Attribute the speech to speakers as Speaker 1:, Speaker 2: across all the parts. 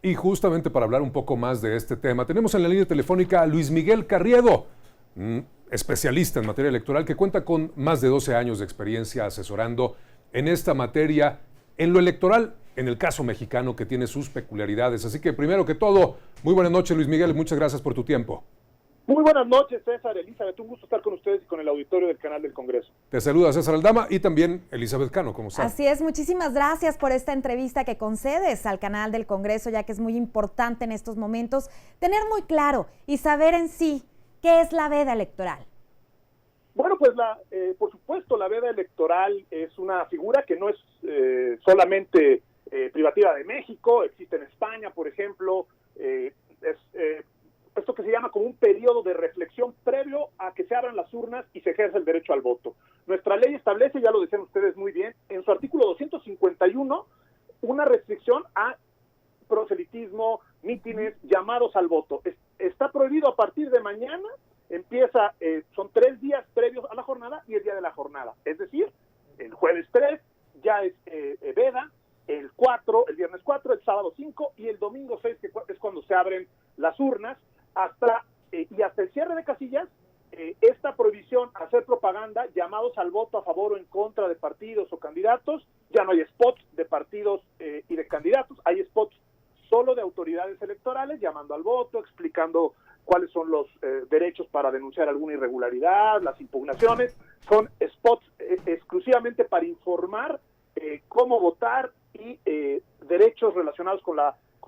Speaker 1: Y justamente para hablar un poco más de este tema, tenemos en la línea telefónica a Luis Miguel Carriedo, especialista en materia electoral, que cuenta con más de 12 años de experiencia asesorando en esta materia, en lo electoral, en el caso mexicano, que tiene sus peculiaridades. Así que primero que todo, muy buenas noches, Luis Miguel, y muchas gracias por tu tiempo.
Speaker 2: Muy buenas noches, César, Elizabeth, un gusto estar con ustedes y con el auditorio del canal del Congreso.
Speaker 1: Te saluda César Aldama y también Elizabeth Cano, ¿cómo estás?
Speaker 3: Así es, muchísimas gracias por esta entrevista que concedes al canal del Congreso, ya que es muy importante en estos momentos tener muy claro y saber en sí qué es la veda electoral.
Speaker 2: Bueno, pues por supuesto, la veda electoral es una figura que no es solamente privativa de México, existe en España, por ejemplo, esto que se llama como un periodo de reflexión previo a que se abran las urnas y se ejerza el derecho al voto. Nuestra ley establece, ya lo decían ustedes muy bien, en su artículo 251, una restricción a proselitismo, mítines, llamados al voto. Está prohibido a partir de mañana, son 3 días previos a la jornada y el día de la jornada. Es decir, el jueves 3 ya es veda, el viernes 4, el sábado 5 y el domingo 6, que es cuando se abren las urnas, hasta el cierre de casillas. Esta prohibición a hacer propaganda, llamados al voto a favor o en contra de partidos o candidatos, ya no hay spots de partidos y de candidatos, hay spots solo de autoridades electorales, llamando al voto, explicando cuáles son los derechos para denunciar alguna irregularidad, las impugnaciones. Son spots exclusivamente para informar cómo votar y derechos relacionados con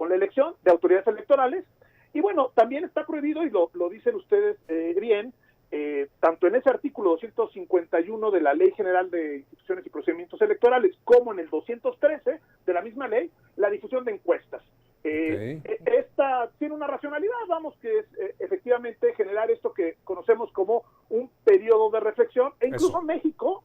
Speaker 2: la elección de autoridades electorales. Y bueno, también está prohibido, y lo dicen ustedes bien, tanto en ese artículo 251 de la Ley General de Instituciones y Procedimientos Electorales, como en el 213 de la misma ley, la difusión de encuestas. Esta tiene una racionalidad, que es efectivamente generar esto que conocemos como un periodo de reflexión, e incluso México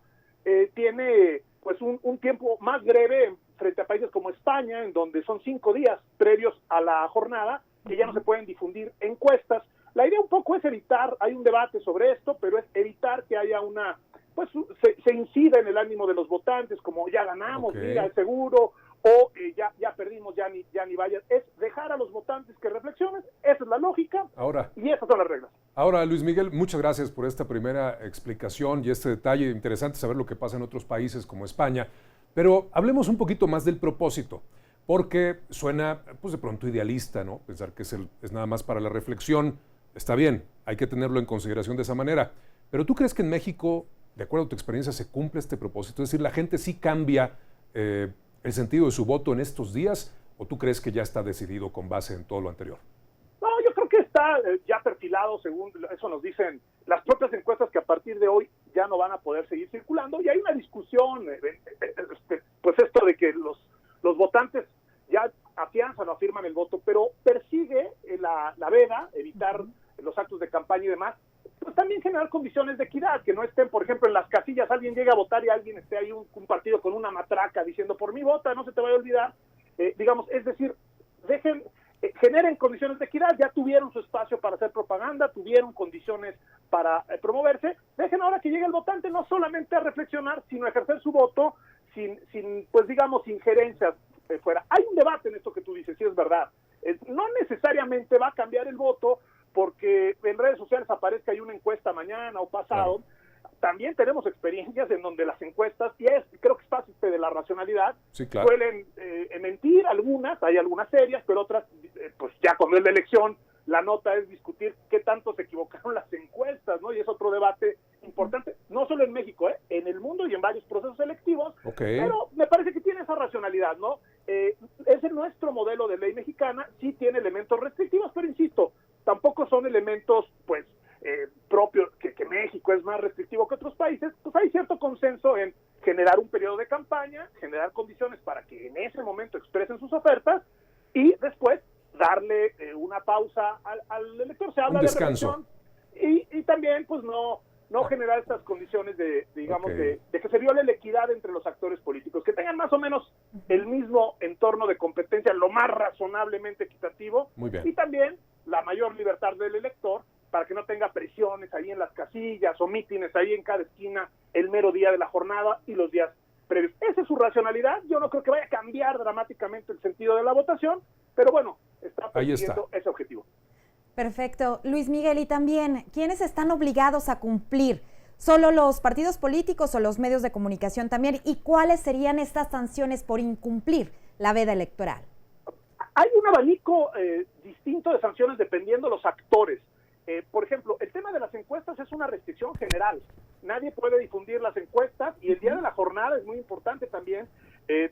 Speaker 2: tiene pues un tiempo más breve frente a países como España, en donde son 5 días previos a la jornada, que ya no se pueden difundir encuestas. La idea un poco es evitar, hay un debate sobre esto, pero es evitar que haya se incida en el ánimo de los votantes, como ya ganamos, mira, es seguro, o ya perdimos, ya ni vayan. Es dejar a los votantes que reflexionen, esa es la lógica, y esas son las reglas.
Speaker 1: Ahora, Luis Miguel, muchas gracias por esta primera explicación y este detalle. Interesante saber lo que pasa en otros países como España, pero hablemos un poquito más del propósito, porque suena pues de pronto idealista, ¿no? Pensar que es nada más para la reflexión. Está bien, hay que tenerlo en consideración de esa manera, pero ¿tú crees que en México, de acuerdo a tu experiencia, se cumple este propósito? Es decir, ¿la gente sí cambia el sentido de su voto en estos días, o tú crees que ya está decidido con base en todo lo anterior?
Speaker 2: No, yo creo que está ya perfilado, según eso nos dicen las propias encuestas, que a partir de hoy ya no van a poder seguir circulando, y hay una discusión, pues esto de que los votantes ya afianzan o afirman el voto, pero persigue la veda, evitar los actos de campaña y demás, pues también generar condiciones de equidad, que no estén, por ejemplo, en las casillas, alguien llega a votar y alguien esté ahí un partido con una matraca diciendo por mi vota, no se te vaya a olvidar, es decir, generen condiciones de equidad. Ya tuvieron su espacio para hacer propaganda, tuvieron condiciones para promoverse, dejen ahora que llegue el votante no solamente a reflexionar, sino a ejercer su voto sin injerencias fuera. Hay un debate en esto que tú dices, sí es verdad, no necesariamente va a cambiar el voto porque en redes sociales aparezca ahí una encuesta mañana o pasado. También tenemos experiencias en donde las encuestas, creo que es parte de la racionalidad, suelen mentir algunas, hay algunas serias, pero otras, pues ya cuando es la elección, la nota es discutir qué tanto se equivocaron las encuestas, ¿no? Y es otro debate importante, no solo en México, en el mundo y en varios procesos electivos, pero me parece que tiene esa racionalidad, ¿no? Ese es nuestro modelo de ley mexicana, sí tiene elementos restrictivos, pero insisto, tampoco son elementos, pues, propios, que México es más restrictivo que otros países. Pues hay cierto consenso en generar un periodo de campaña, generar condiciones para que en ese momento expresen sus ofertas y después darle una pausa al elector. Se habla
Speaker 1: un descanso.
Speaker 2: De reflexión y también, pues, no generar estas condiciones de que se viole la equidad entre los actores políticos, que tengan más o menos el mismo entorno de competencia, lo más razonablemente equitativo, y también la mayor libertad del elector para que no tenga presiones ahí en las casillas o mítines ahí en cada esquina el mero día de la jornada y los días previos. Esa es su racionalidad. Yo no creo que vaya a cambiar dramáticamente el sentido de la votación, pero bueno, está persiguiendo ese objetivo.
Speaker 3: Perfecto. Luis Miguel, y también, ¿quiénes están obligados a cumplir? ¿Solo los partidos políticos o los medios de comunicación también? ¿Y cuáles serían estas sanciones por incumplir la veda electoral?
Speaker 2: Hay un abanico distinto de sanciones dependiendo de los actores. Por ejemplo, el tema de las encuestas es una restricción general. Nadie puede difundir las encuestas y el día de la jornada es muy importante también.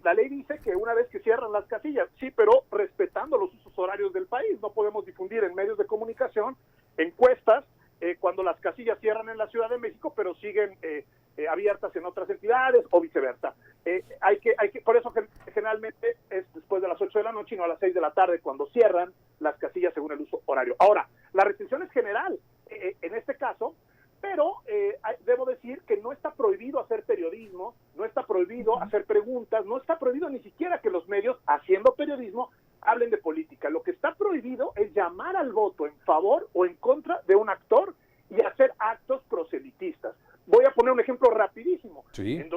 Speaker 2: La ley dice que una vez que cierran las casillas, sí, pero respetando los usos horarios del país. No podemos difundir en medios de comunicación encuestas cuando las casillas cierran en la Ciudad de México, pero siguen abiertas en otras entidades o viceversa. Por eso generalmente es después de las 8 de la noche y no a las 6 de la tarde cuando cierran las casillas según el uso horario. Ahora, la restricción es general en este caso, pero debo decir que no está prohibido hacer periodismo, no está prohibido hacer preguntas, no está prohibido ni siquiera que los medios, haciendo periodismo, hablen de política. Lo que está prohibido es llamar al voto en favor o en contra de un actor y hacer actos proselitistas. Voy a poner un ejemplo rapidísimo.
Speaker 1: Sí.
Speaker 2: En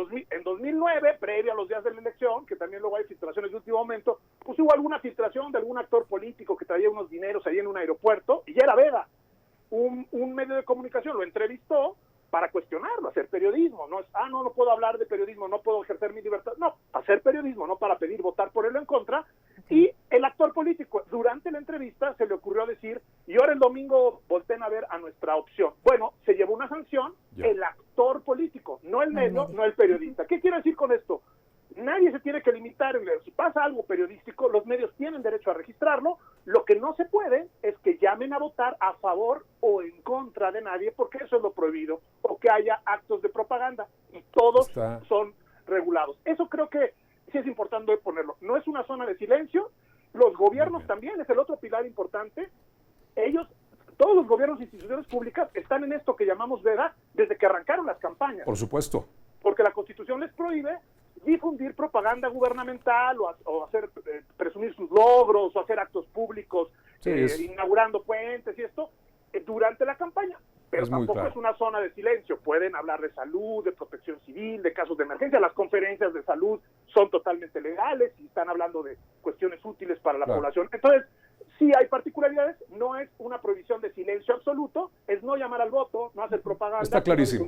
Speaker 2: 2009, previo a los días de la elección, que también luego hay filtraciones de último momento, pues hubo alguna filtración de algún actor político que traía unos dineros ahí en un aeropuerto, y era veda. Un medio de comunicación lo entrevistó para cuestionarlo, hacer periodismo. No es, no puedo hablar de periodismo, no puedo ejercer mi libertad. No, hacer periodismo, no para pedir votar por él o en contra. Y el actor político, durante la entrevista, se le ocurrió decir, y ahora el domingo volteen a ver a nuestra opción. Bueno, se llevó una sanción el actor político, no el medio, no el periodista. ¿Qué quiero decir con esto? Nadie se tiene que limitar en leer. Si pasa algo periodístico, los medios tienen derecho a registrarlo. Lo que no se puede es que llamen a votar a favor o en contra de nadie, porque eso es lo prohibido, o que haya actos de propaganda, y todos son regulados. Eso creo que sí es importante ponerlo. No es una zona de silencio. Los gobiernos también es el otro pilar importante. Todos los gobiernos e instituciones públicas están en esto que llamamos veda desde que arrancaron las campañas.
Speaker 1: Por supuesto.
Speaker 2: Porque la Constitución les prohíbe difundir propaganda gubernamental o hacer presumir sus logros o hacer actos públicos inaugurando puentes y esto durante la campaña. Pero tampoco es una zona de silencio. Pueden hablar de salud, de protección civil, de casos de emergencia. Las conferencias de salud son totalmente legales y están hablando de cuestiones útiles para la población. Entonces, sí hay particularidades. No es una prohibición de silencio absoluto. Es no llamar al voto, no hacer propaganda.
Speaker 1: Está clarísimo.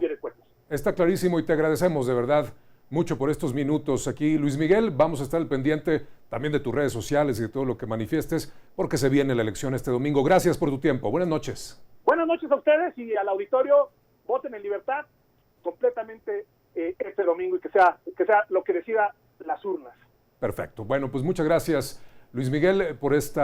Speaker 1: Está clarísimo y te agradecemos de verdad mucho por estos minutos aquí. Luis Miguel, vamos a estar al pendiente también de tus redes sociales y de todo lo que manifiestes, porque se viene la elección este domingo. Gracias por tu tiempo. Buenas noches.
Speaker 2: Buenas noches a ustedes y al auditorio. Voten en libertad completamente este domingo y que sea lo que decida las urnas.
Speaker 1: Perfecto. Bueno, pues muchas gracias, Luis Miguel, por esta